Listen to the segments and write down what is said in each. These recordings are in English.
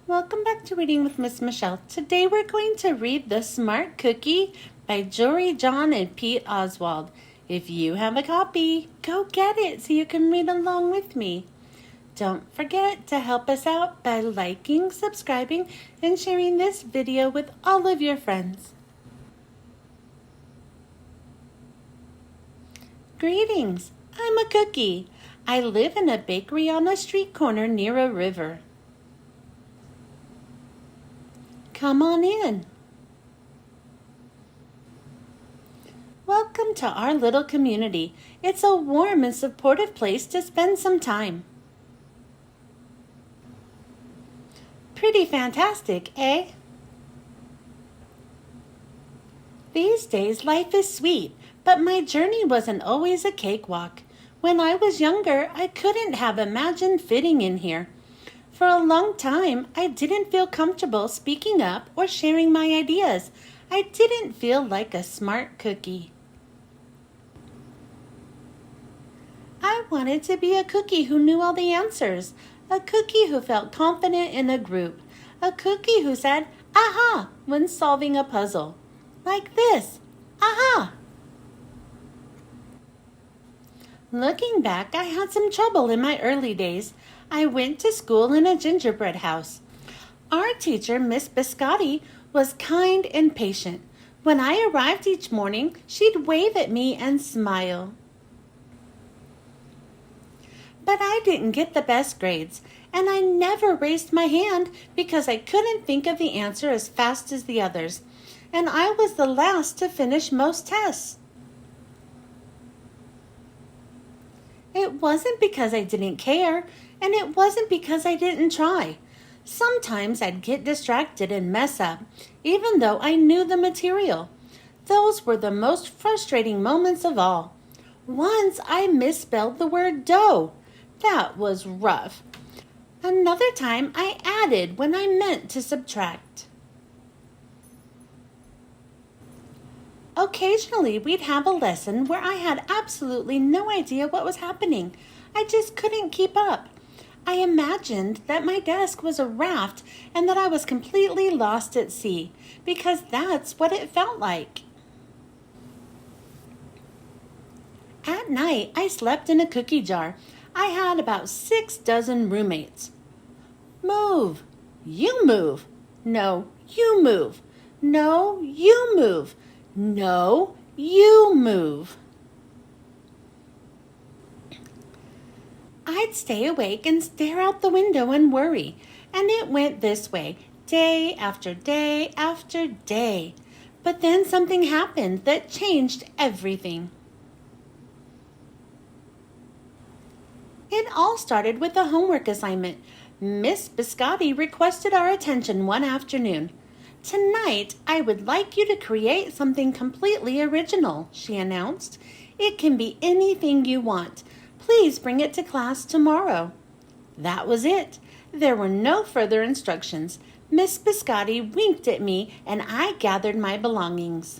Welcome back to Reading with Miss Michelle. Today we're going to read The Smart Cookie by Jory, John, and Pete Oswald. If you have a copy, go get it so you can read along with me. Don't forget to help us out by liking, subscribing, and sharing this video with all of your friends. Greetings, I'm a cookie. I live in a bakery on a street corner near a river. Come on in. Welcome to our little community. It's a warm and supportive place to spend some time. Pretty fantastic, eh? These days life is sweet, but my journey wasn't always a cakewalk. When I was younger, I couldn't have imagined fitting in here. For a long time, I didn't feel comfortable speaking up or sharing my ideas. I didn't feel like a smart cookie. I wanted to be a cookie who knew all the answers, a cookie who felt confident in a group, a cookie who said, "Aha!" when solving a puzzle. Like this, "Aha!" Looking back, I had some trouble in my early days. I went to school in a gingerbread house. Our teacher, Miss Biscotti, was kind and patient. When I arrived each morning, she'd wave at me and smile. But I didn't get the best grades, and I never raised my hand because I couldn't think of the answer as fast as the others, and I was the last to finish most tests. It wasn't because I didn't care, and it wasn't because I didn't try. Sometimes I'd get distracted and mess up, even though I knew the material. Those were the most frustrating moments of all. Once I misspelled the word dough. That was rough. Another time I added when I meant to subtract. Occasionally, we'd have a lesson where I had absolutely no idea what was happening. I just couldn't keep up. I imagined that my desk was a raft and that I was completely lost at sea, because that's what it felt like. At night, I slept in a cookie jar. I had about 6 dozen roommates. Move. You move. No, you move. No, you move. No, you move. I'd stay awake and stare out the window and worry, and it went this way, day after day after day. But then something happened that changed everything. It all started with a homework assignment. Miss Biscotti requested our attention one afternoon. "Tonight, I would like you to create something completely original," she announced. "It can be anything you want. Please bring it to class tomorrow." That was it. There were no further instructions. Miss Biscotti winked at me, and I gathered my belongings.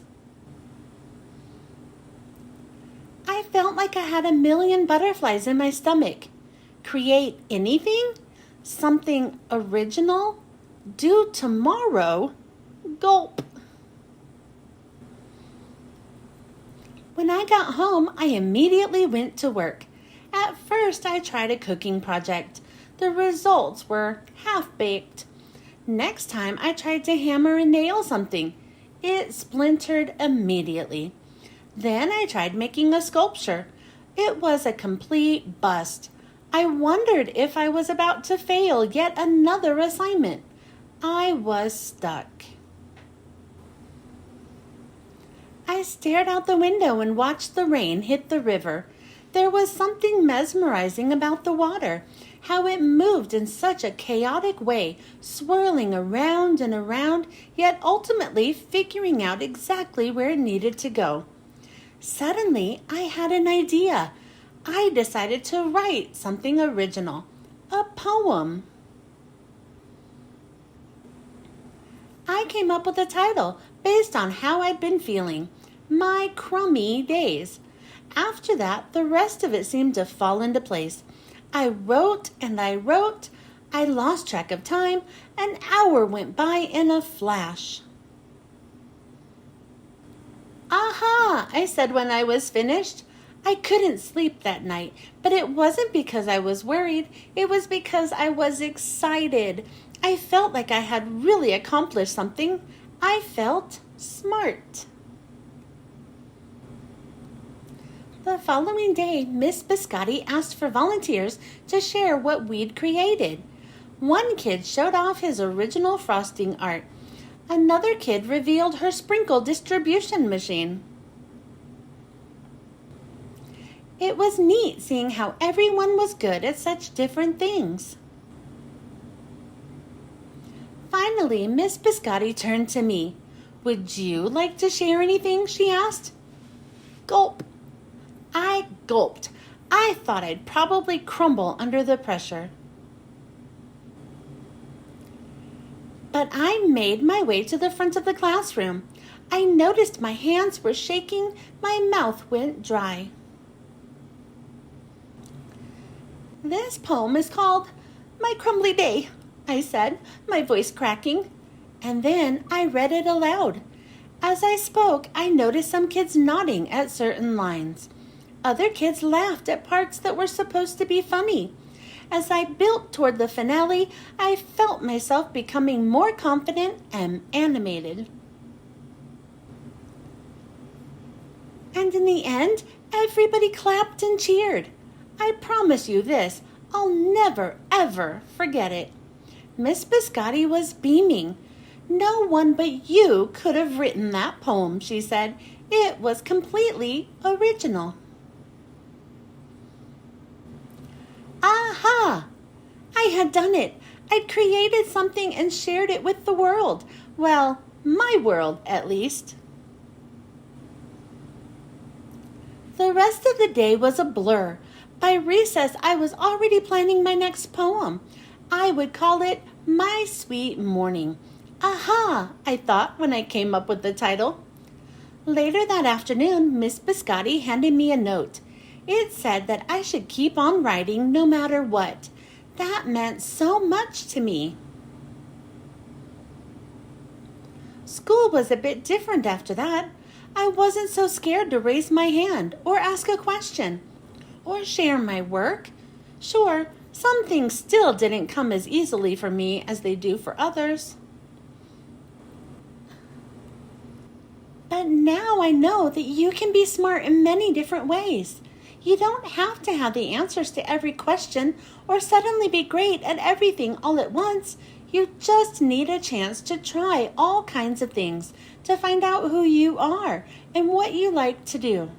I felt like I had a million butterflies in my stomach. Create anything? Something original? Due tomorrow? Gulp. When I got home, I immediately went to work. At first, I tried a cooking project. The results were half-baked. Next time, I tried to hammer and nail something. It splintered immediately. Then I tried making a sculpture. It was a complete bust. I wondered if I was about to fail yet another assignment. I was stuck. I stared out the window and watched the rain hit the river. There was something mesmerizing about the water, how it moved in such a chaotic way, swirling around and around, yet ultimately figuring out exactly where it needed to go. Suddenly, I had an idea. I decided to write something original, a poem. I came up with a title based on how I'd been feeling, My Crummy Days. After that, the rest of it seemed to fall into place. I wrote and I wrote. I lost track of time. An hour went by in a flash. Aha, I said when I was finished. I couldn't sleep that night, but it wasn't because I was worried. It was because I was excited. I felt like I had really accomplished something. I felt smart. The following day, Miss Biscotti asked for volunteers to share what we'd created. One kid showed off his original frosting art. Another kid revealed her sprinkle distribution machine. It was neat seeing how everyone was good at such different things. Finally, Miss Biscotti turned to me. "Would you like to share anything?" she asked. Gulp. I gulped. I thought I'd probably crumble under the pressure. But I made my way to the front of the classroom. I noticed my hands were shaking, my mouth went dry. "This poem is called My Crumbly Day," I said, my voice cracking. And then I read it aloud. As I spoke, I noticed some kids nodding at certain lines. Other kids laughed at parts that were supposed to be funny. As I built toward the finale, I felt myself becoming more confident and animated. And in the end, everybody clapped and cheered. I promise you this, I'll never, ever forget it. Miss Biscotti was beaming. "No one but you could have written that poem," she said. "It was completely original." Aha! I had done it. I'd created something and shared it with the world. Well, my world, at least. The rest of the day was a blur. By recess, I was already planning my next poem. I would call it My Sweet Morning. Aha, I thought when I came up with the title. Later that afternoon, Miss Biscotti handed me a note. It said that I should keep on writing no matter what. That meant so much to me. School was a bit different after that. I wasn't so scared to raise my hand or ask a question or share my work. Sure, some things still didn't come as easily for me as they do for others. But now I know that you can be smart in many different ways. You don't have to have the answers to every question or suddenly be great at everything all at once. You just need a chance to try all kinds of things to find out who you are and what you like to do.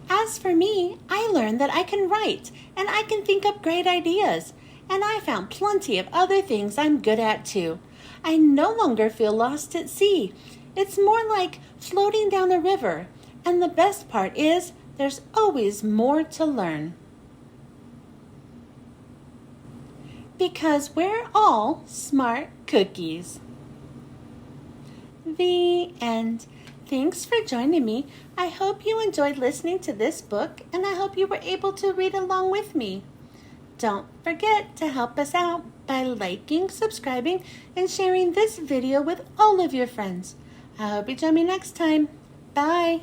As for me, I learned that I can write and I can think up great ideas. And I found plenty of other things I'm good at too. I no longer feel lost at sea. It's more like floating down a river. And the best part is there's always more to learn. Because we're all smart cookies. The end. Thanks for joining me. I hope you enjoyed listening to this book, and I hope you were able to read along with me. Don't forget to help us out by liking, subscribing, and sharing this video with all of your friends. I hope you join me next time. Bye.